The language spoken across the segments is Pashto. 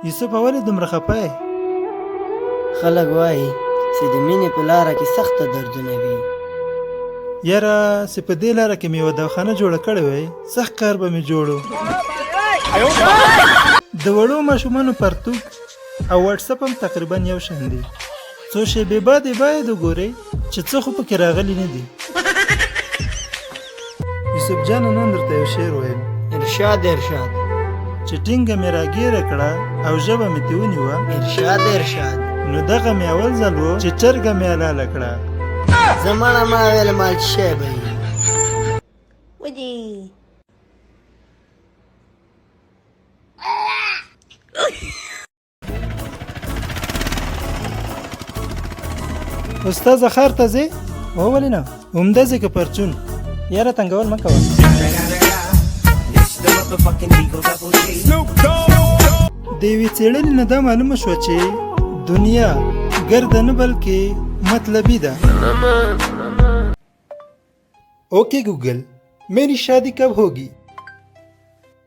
یوسف ولې دومره خفه یې؟ خلک وایي چې د مینې په لاره کې سخته دردونه وي. یاره چې په دې لاره کې مې یوه دواخانه جوړه کړې وای سخت کار به مې جوړو. د وړو ماشومانو پرتوګ او واټساپ هم تقریبا یو شان دي. څو شېبې بعد یې باید وګورئ چې څه خو پکې راغلي نه دي. یوسف جانه نن درته یو شعر وایم. ارشاد چې ټینګه مې راګیره کړه او ژبه مې تې ونیوه. ارشاد نو دغه مې اول ځل و چې چرګه مې حلاله کړه. زمانه ما ویل مال شی به وي. ودي استاد خیر ته ځې؟ هو ولې نه؟ عمده ځې که پرچون؟ یاره تنګول مه کوه. د یوې څېړنې نه دا معلومه شوه چې دنیا ګرده نه بلکې مطلبی ده. اوکے گوگل میری شادی کب ہوگی؟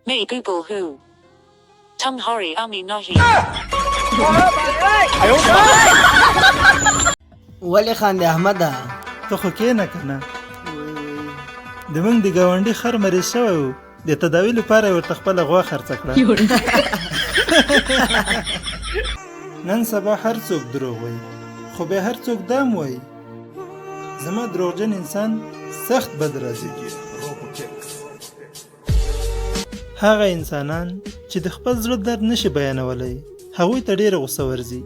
May Google who? Tumhari Ami Nahi. ولې خاندې احمده؟ ته خو کښېنه که نه. د موږ د ګاونډي خر مریض شوی و، د تداوي لپاره یې ورته خپله غوا خرڅه کړه. نن سبا هر څوک دروغ وایي، خو بیا هر څوک دا هم وایي زما دروغجن انسان سخت بد راځي. هغه انسانان چې د خپل زړه درد نشي بیانولی هغوی ته ډېره غوسه ورځي.